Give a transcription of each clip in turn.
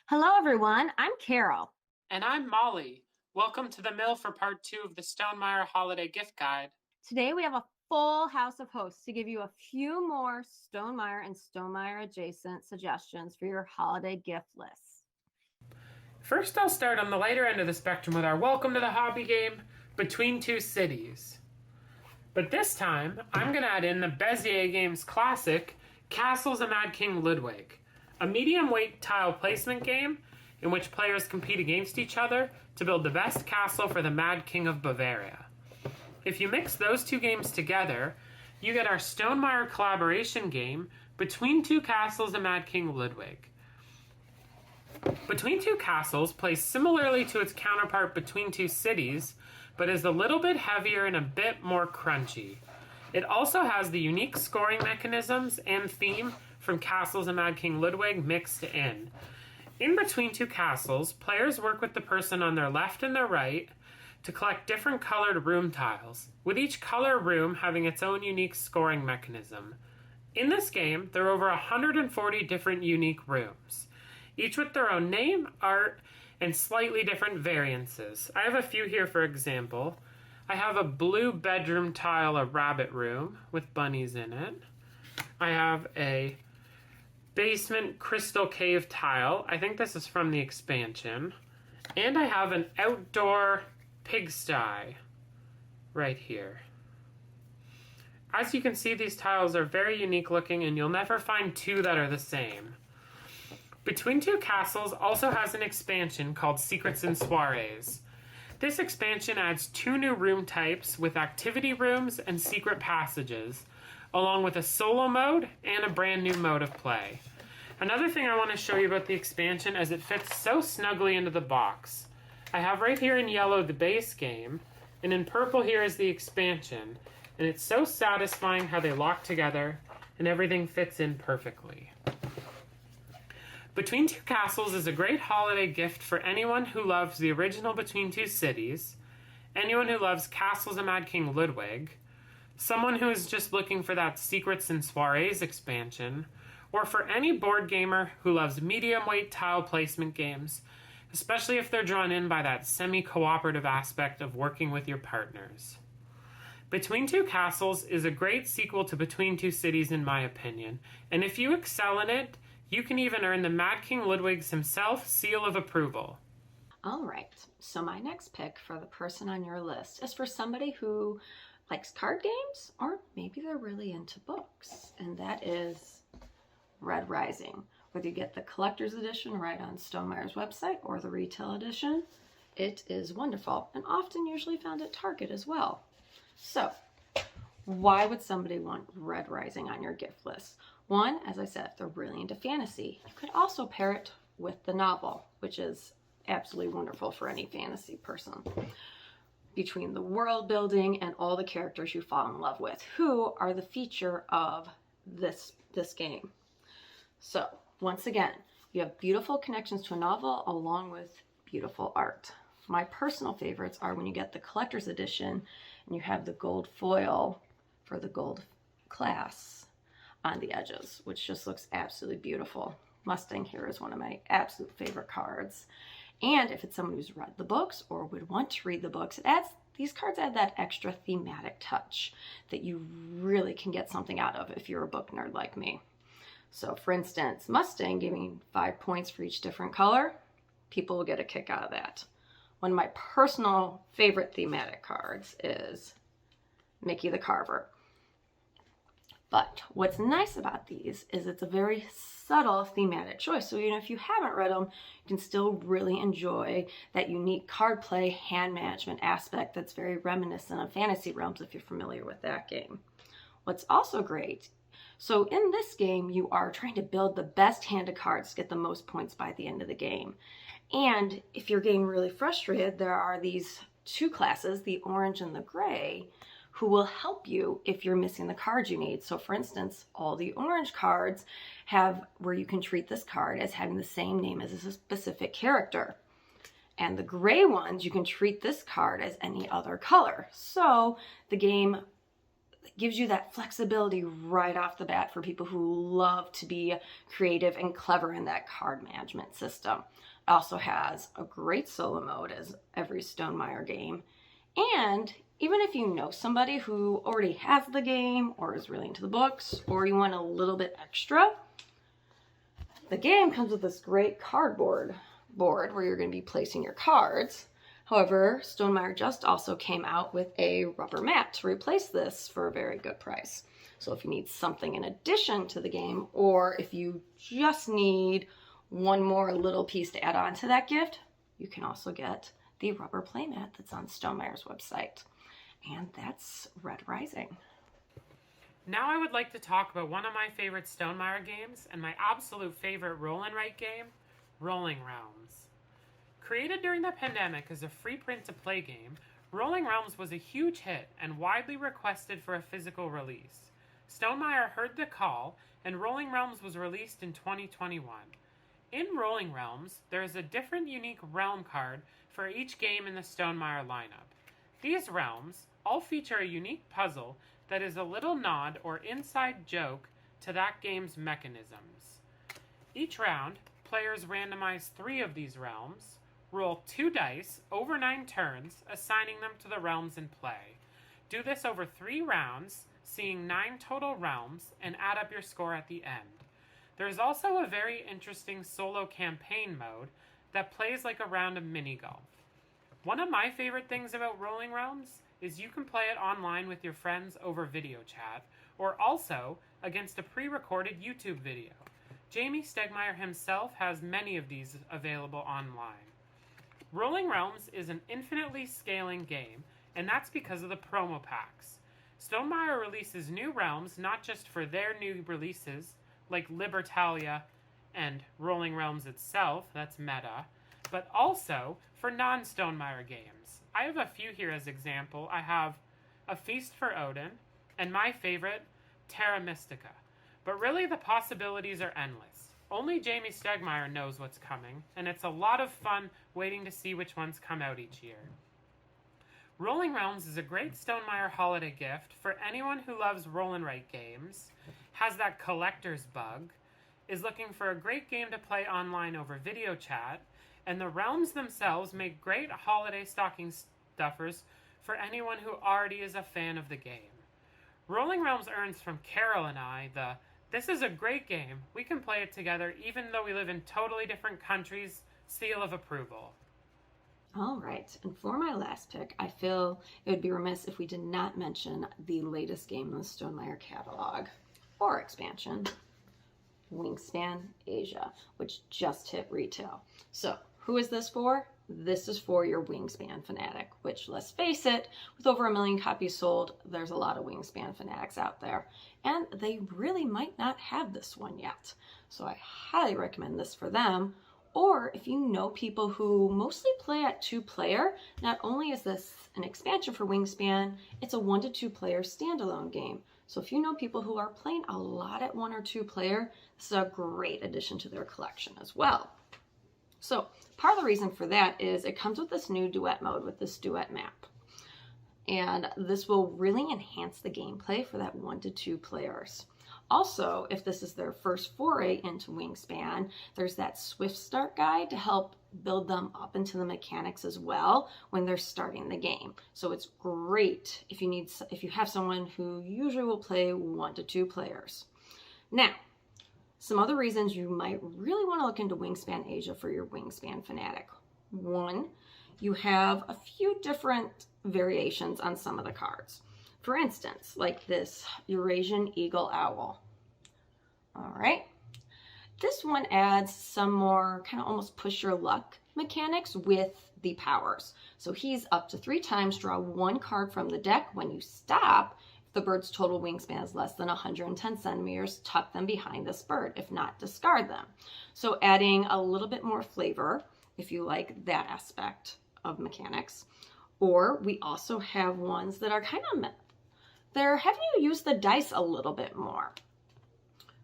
Hello, everyone. I'm Carol. And I'm Molly. Welcome to the mill for part 2 of the Stonemaier Holiday Gift Guide. Today we have a full house of hosts to give you a few more Stonemaier and Stonemaier adjacent suggestions for your holiday gift lists. First, I'll start on the lighter end of the spectrum with our welcome to the hobby game, Between Two Cities. But this time, I'm going to add in the Bezier Games classic, Castles of Mad King Ludwig, a medium weight tile placement game in which players compete against each other to build the best castle for the Mad King of Bavaria. If you mix those two games together, you get our Stonemaier collaboration game, Between Two Castles of Mad King Ludwig. Between Two Castles plays similarly to its counterpart Between Two Cities, but is a little bit heavier and a bit more crunchy. It also has the unique scoring mechanisms and theme from Castles of Mad King Ludwig mixed in. In Between Two Castles, players work with the person on their left and their right to collect different colored room tiles, with each color room having its own unique scoring mechanism. In this game, there are over 140 different unique rooms, each with their own name, art, and slightly different variances. I have a few here for example. I have a blue bedroom tile, a rabbit room with bunnies in it. I have a basement crystal cave tile. I think this is from the expansion. And I have an outdoor pigsty right here. As you can see, these tiles are very unique looking and you'll never find two that are the same. Between Two Castles also has an expansion called Secrets and Soirees. This expansion adds two new room types with activity rooms and secret passages, along with a solo mode and a brand new mode of play. Another thing I want to show you about the expansion is it fits so snugly into the box. I have right here in yellow the base game, and in purple here is the expansion, and it's so satisfying how they lock together and everything fits in perfectly. Between Two Castles is a great holiday gift for anyone who loves the original Between Two Cities, anyone who loves Castles of Mad King Ludwig, someone who is just looking for that Secrets and Soirees expansion, or for any board gamer who loves medium weight tile placement games, especially if they're drawn in by that semi-cooperative aspect of working with your partners. Between Two Castles is a great sequel to Between Two Cities in my opinion, and if you excel in it, you can even earn the Mad King Ludwig's himself seal of approval. All right, so my next pick for the person on your list is for somebody who likes card games, or maybe they're really into books, and that is Red Rising. Whether you get the collector's edition right on Stonemaier's website or the retail edition, it is wonderful and often usually found at Target as well. So, why would somebody want Red Rising on your gift list? One, as I said, they're really into fantasy. You could also pair it with the novel, which is absolutely wonderful for any fantasy person. Between the world building and all the characters you fall in love with, who are the feature of this game. So, once again, you have beautiful connections to a novel along with beautiful art. My personal favorites are when you get the collector's edition and you have the gold foil for the gold class on the edges, which just looks absolutely beautiful. Mustang here is one of my absolute favorite cards. And if it's someone who's read the books or would want to read the books, these cards add that extra thematic touch that you really can get something out of if you're a book nerd like me. So for instance, Mustang giving 5 points for each different color, people will get a kick out of that. One of my personal favorite thematic cards is Mickey the Carver. But what's nice about these is it's a very subtle thematic choice. So even if you haven't read them, you can still really enjoy that unique card play, hand management aspect that's very reminiscent of Fantasy Realms if you're familiar with that game. What's also great, so in this game, you are trying to build the best hand of cards to get the most points by the end of the game. And if you're getting really frustrated, there are these two classes, the orange and the gray, who will help you if you're missing the cards you need. So for instance, all the orange cards have where you can treat this card as having the same name as a specific character. And the gray ones, you can treat this card as any other color. So the game It gives you that flexibility right off the bat for people who love to be creative and clever in that card management system. It also has a great solo mode, as every Stonemaier game. And even if you know somebody who already has the game or is really into the books, or you want a little bit extra, the game comes with this great cardboard board where you're going to be placing your cards. However, Stonemaier just also came out with a rubber mat to replace this for a very good price. So if you need something in addition to the game, or if you just need one more little piece to add on to that gift, you can also get the rubber playmat that's on Stonemeier's website. And that's Red Rising. Now I would like to talk about one of my favorite Stonemaier games and my absolute favorite roll and write game, Rolling Realms. Created during the pandemic as a free print-to-play game, Rolling Realms was a huge hit and widely requested for a physical release. Stonemaier heard the call, and Rolling Realms was released in 2021. In Rolling Realms, there is a different unique realm card for each game in the Stonemaier lineup. These realms all feature a unique puzzle that is a little nod or inside joke to that game's mechanisms. Each round, players randomize 3 of these realms, roll 2 dice over 9 turns, assigning them to the realms in play. Do this over 3 rounds, seeing 9 total realms, and add up your score at the end. There is also a very interesting solo campaign mode that plays like a round of mini-golf. One of my favorite things about Rolling Realms is you can play it online with your friends over video chat, or also against a pre-recorded YouTube video. Jamie Stonemaier himself has many of these available online. Rolling Realms is an infinitely scaling game, and that's because of the promo packs. Stonemaier releases new realms not just for their new releases, like Libertalia and Rolling Realms itself, that's meta, but also for non-Stonemaier games. I have a few here as example. I have A Feast for Odin, and my favorite, Terra Mystica. But really the possibilities are endless. Only Jamie Stonemaier knows what's coming, and it's a lot of fun waiting to see which ones come out each year. Rolling Realms is a great Stonemaier holiday gift for anyone who loves roll and write games, has that collector's bug, is looking for a great game to play online over video chat, and the realms themselves make great holiday stocking stuffers for anyone who already is a fan of the game. Rolling Realms earns from Carol and I the "This is a great game, we can play it together even though we live in totally different countries" seal of approval. All right, and for my last pick, I feel it would be remiss if we did not mention the latest game in the Stonemaier catalog, or expansion, Wingspan Asia, which just hit retail. So, who is this for? This is for your Wingspan fanatic, which, let's face it, with over 1 million copies sold, there's a lot of Wingspan fanatics out there, and they really might not have this one yet. So I highly recommend this for them. Or if you know people who mostly play at 2-player, not only is this an expansion for Wingspan, it's a 1 to 2 player standalone game. So if you know people who are playing a lot at 1 or 2 player, this is a great addition to their collection as well. So part of the reason for that is it comes with this new duet mode with this duet map. And this will really enhance the gameplay for that 1 to 2 players. Also, if this is their first foray into Wingspan, there's that Swift Start guide to help build them up into the mechanics as well when they're starting the game. So it's great if you have someone who usually will play 1 to 2 players. Now, some other reasons you might really want to look into Wingspan Asia for your Wingspan fanatic. 1, you have a few different variations on some of the cards. For instance, like this Eurasian Eagle Owl. All right. This one adds some more kind of almost push your luck mechanics with the powers. So he's up to 3 times draw 1 card from the deck. When you stop, if the bird's total wingspan is less than 110 centimeters, tuck them behind this bird. If not, discard them. So adding a little bit more flavor if you like that aspect of mechanics. Or we also have ones that are kind of they're having you use the dice a little bit more.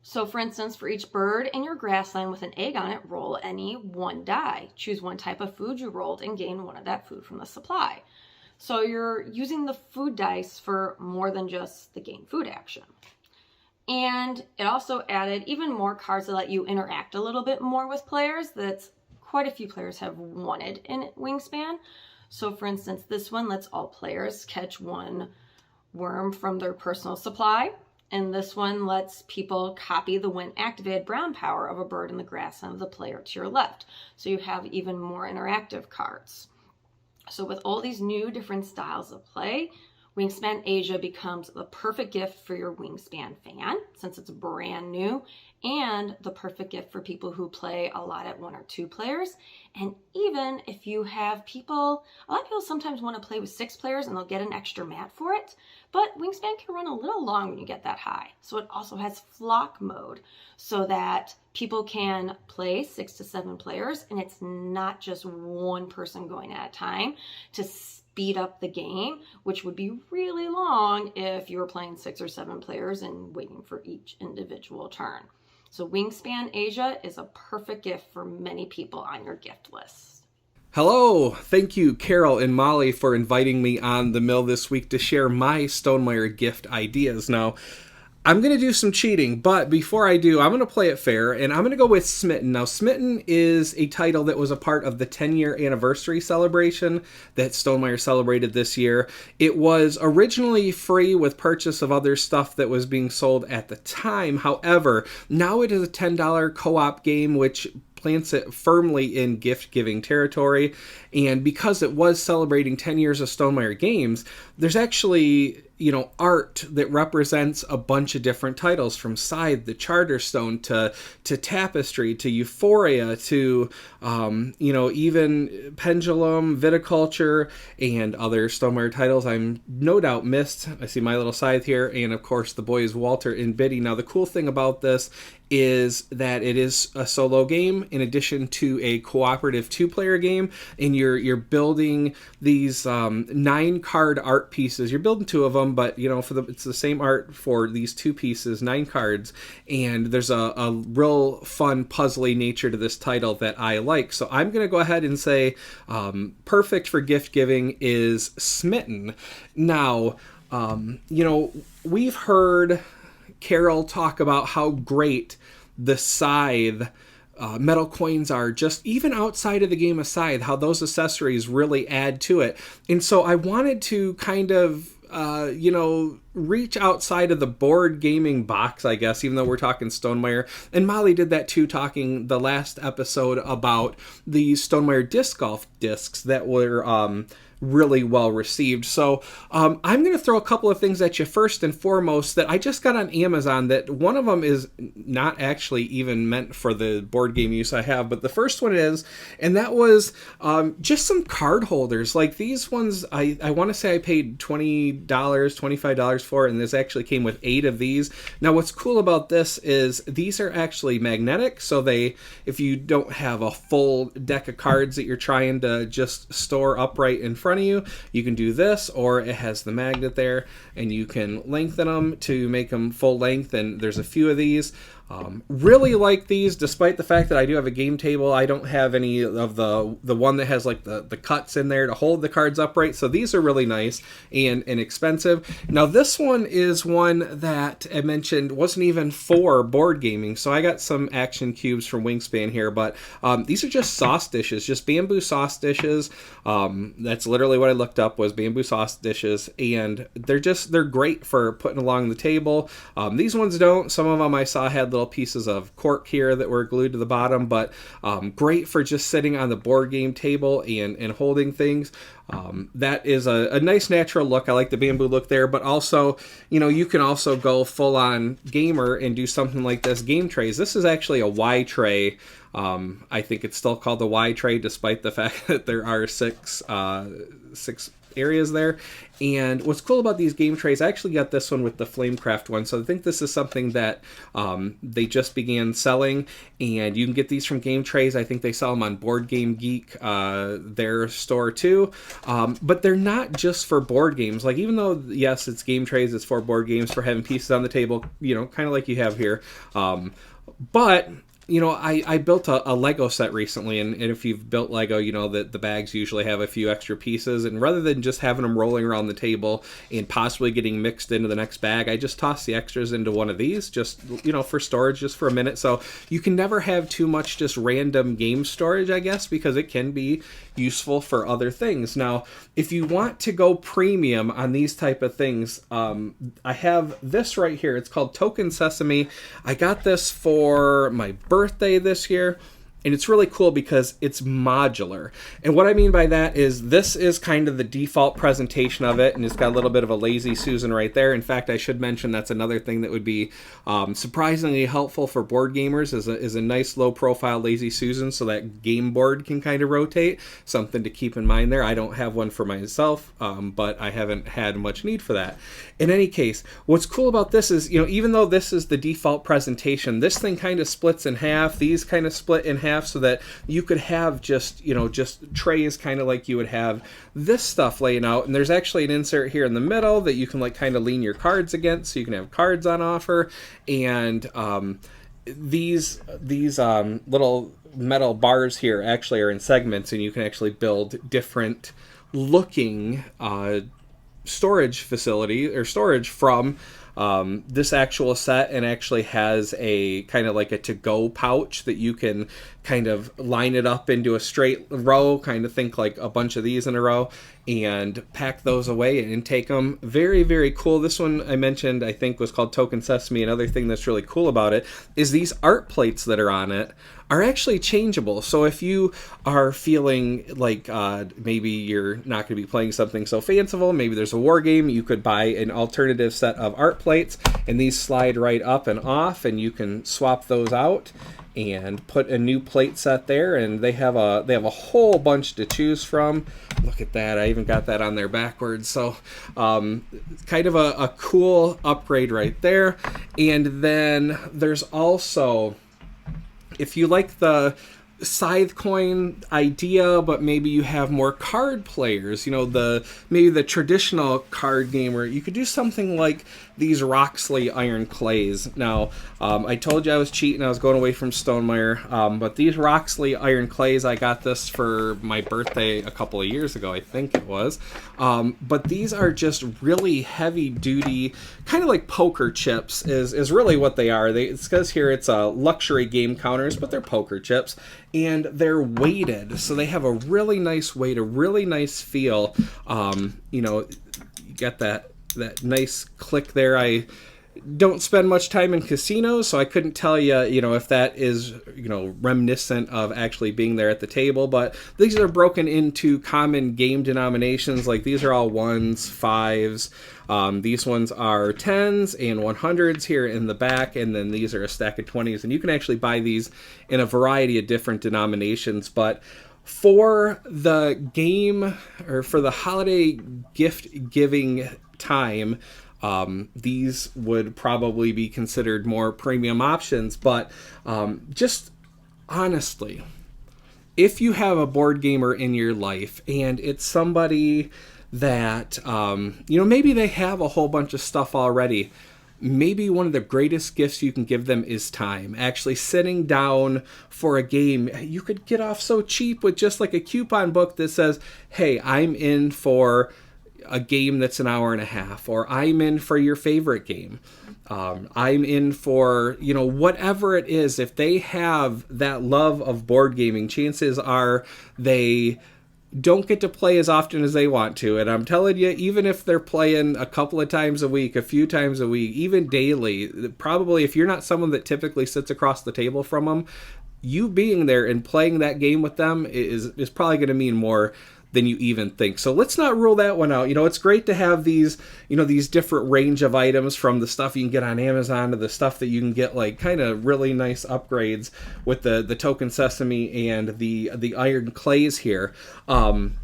So for instance, for each bird in your grassland with an egg on it, roll any 1 die. Choose 1 type of food you rolled and gain 1 of that food from the supply. So you're using the food dice for more than just the gain food action. And it also added even more cards that let you interact a little bit more with players that quite a few players have wanted in Wingspan. So for instance, this one lets all players catch one worm from their personal supply. And this one lets people copy the when activated brown power of a bird in the grassland of the player to your left. So you have even more interactive cards. So with all these new different styles of play, Wingspan Asia becomes the perfect gift for your Wingspan fan, since it's brand new, and the perfect gift for people who play a lot at 1 or 2 players. And even if you have people, a lot of people sometimes want to play with 6 players and they'll get an extra mat for it, but Wingspan can run a little long when you get that high. So it also has flock mode so that people can play 6 to 7 players, and it's not just one person going at a time to speed up the game, which would be really long if you were playing 6 or 7 players and waiting for each individual turn. So Wingspan Asia is a perfect gift for many people on your gift list. Hello, thank you Carol and Molly for inviting me on the mill this week to share my Stonemaier gift ideas. Now, I'm going to do some cheating, but before I do, I'm going to play it fair, and I'm going to go with Smitten. Now, Smitten is a title that was a part of the 10-year anniversary celebration that Stonemaier celebrated this year. It was originally free with purchase of other stuff that was being sold at the time. However, now it is a $10 co-op game, which plants it firmly in gift-giving territory. And because it was celebrating 10 years of Stonemaier games, there's actually, art that represents a bunch of different titles, from Scythe to Charterstone to Tapestry to Euphoria to, even Pendulum, Viticulture, and other Stonemaier titles I'm no doubt missed. I see My Little Scythe here, and of course the boys Walter and Biddy. Now, the cool thing about this is that it is a solo game in addition to a cooperative 2-player game, and you're building these 9-card art pieces. You're building 2 of them, but it's the same art for these 2 pieces, 9 cards, and there's a real fun puzzly nature to this title that I like. So I'm going to go ahead and say perfect for gift giving is Smitten. Now, we've heard Carol talk about how great the Scythe metal coins are, just even outside of the game of Scythe, how those accessories really add to it. And so I wanted to kind of reach outside of the board gaming box, I guess, even though we're talking Stonemaier. And Molly did that too, talking the last episode about the Stonemaier disc golf discs that were really well received. So I'm going to throw a couple of things at you. First and foremost, that I just got on Amazon, that one of them is not actually even meant for the board game use I have, but the first one is, and that was just some card holders. Like these ones, I want to say I paid $20, $25 for it, and this actually came with 8 of these. Now what's cool about this is these are actually magnetic, so if you don't have a full deck of cards that you're trying to just store upright in front of you, you can do this, or it has the magnet there and you can lengthen them to make them full length, and there's a few of these. Really like these, despite the fact that I do have a game table. I don't have any of the one that has like the cuts in there to hold the cards upright, so these are really nice and inexpensive. Now this one is one that I mentioned wasn't even for board gaming, so I got some action cubes from Wingspan here, but these are just sauce dishes, just bamboo sauce dishes. That's literally what I looked up, was bamboo sauce dishes, and they're great for putting along the table. These ones don't. Some of them I saw had little pieces of cork here that were glued to the bottom, but great for just sitting on the board game table and holding things. That is a nice natural look. I like the bamboo look there, but also, you can also go full on gamer and do something like this. Game trays. This is actually a Y tray. I think it's still called the Y tray, despite the fact that there are six areas there. And what's cool about these game trays, I actually got this one with the Flamecraft one, so I think this is something that they just began selling, and you can get these from Game Trays. I think they sell them on Board Game Geek, their store too, but they're not just for board games. Like, even though, yes, it's Game Trays, it's for board games, for having pieces on the table, kind of like you have here, but I built a Lego set recently, and if you've built Lego, you know that the bags usually have a few extra pieces, and rather than just having them rolling around the table and possibly getting mixed into the next bag, I just toss the extras into one of these, just, for storage, just for a minute. So you can never have too much just random game storage, I guess, because it can be useful for other things. Now, if you want to go premium on these type of things, I have this right here. It's called Token Sesame. I got this for my birthday this year, and it's really cool because it's modular. And what I mean by that is this is kind of the default presentation of it, and it's got a little bit of a lazy Susan right there. In fact, I should mention that's another thing that would be surprisingly helpful for board gamers is a nice low profile lazy Susan, so that game board can kind of rotate. Something to keep in mind there. I don't have one for myself, but I haven't had much need for that. In any case, what's cool about this is, even though this is the default presentation, this thing kind of splits in half. These kind of split in half, so that you could have just trays, kind of like you would have this stuff laying out. And there's actually an insert here in the middle that you can kind of lean your cards against, so you can have cards on offer. And these little metal bars here actually are in segments, and you can actually build different looking storage facility or storage from this actual set, and actually has a kind of like a to-go pouch that you can kind of line it up into a straight row, kind of think like a bunch of these in a row, and pack those away and take them. Very, very cool. This one I mentioned, I think, was called Token Sesame. Another thing that's really cool about it is these art plates that are on it are actually changeable. So if you are feeling like maybe you're not going to be playing something so fanciful, maybe there's a war game, you could buy an alternative set of art plates, and these slide right up and off, and you can swap those out and put a new plate set there. And they have a whole bunch to choose from. Look at that, I even got that on there backwards. So kind of a cool upgrade right there. And then there's also, if you like the scythe coin idea, but maybe you have more card players, maybe the traditional card gamer, you could do something like these Roxley iron clays. Now, I told you I was cheating, I was going away from Stonemaier, but these Roxley iron clays, I got this for my birthday a couple of years ago, I think it was. But these are just really heavy duty, kind of like poker chips is really what they are. It says here it's luxury game counters, but they're poker chips. And they're weighted, so they have a really nice weight, a really nice feel. You get that nice click there. I don't spend much time in casinos, so I couldn't tell you, if that is, reminiscent of actually being there at the table. But these are broken into common game denominations. Like these are all 1s, 5s. These ones are 10s and 100s here in the back, and then these are a stack of 20s. And you can actually buy these in a variety of different denominations. But for the game, or for the holiday gift giving time, these would probably be considered more premium options. But just honestly, if you have a board gamer in your life and it's somebody that maybe they have a whole bunch of stuff already, maybe one of the greatest gifts you can give them is time. Actually sitting down for a game. You could get off so cheap with just like a coupon book that says, hey, I'm in for a game that's an hour and a half, or I'm in for your favorite game. I'm in for, whatever it is. If they have that love of board gaming, chances are they don't get to play as often as they want to. And I'm telling you, even if they're playing a couple of times a week, a few times a week, even daily, probably if you're not someone that typically sits across the table from them, you being there and playing that game with them is probably going to mean more than you even think. So let's not rule that one out. It's great to have these, these different range of items, from the stuff you can get on Amazon to the stuff that you can get like kind of really nice upgrades with the Token Sesame and the iron clays here. Time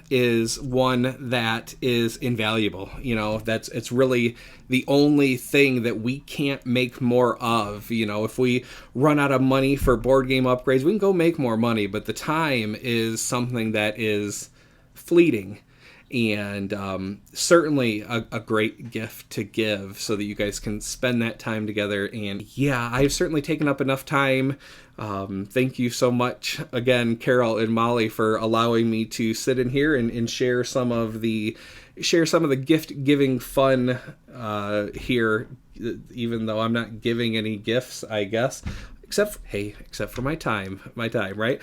is one that is invaluable. It's really the only thing that we can't make more of. If we run out of money for board game upgrades, we can go make more money, but the time is something that is fleeting. and certainly a great gift to give so that you guys can spend that time together. And yeah, I've certainly taken up enough time. Thank you so much again, Carol and Molly, for allowing me to sit in here and share some of the gift giving fun here, even though I'm not giving any gifts, I guess. Except for my time, right?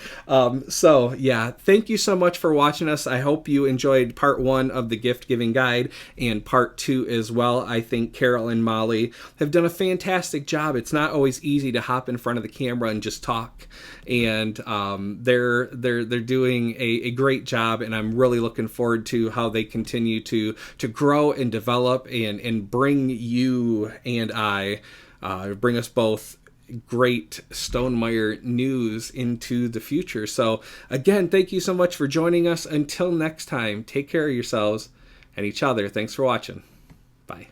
So yeah, thank you so much for watching us. I hope you enjoyed part 1 of the gift giving guide and part 2 as well. I think Carol and Molly have done a fantastic job. It's not always easy to hop in front of the camera and just talk, and they're doing a great job, and I'm really looking forward to how they continue to grow and develop and bring you and bring us both great Stonemaier news into the future. So again, thank you so much for joining us. Until next time, take care of yourselves and each other. Thanks for watching. Bye.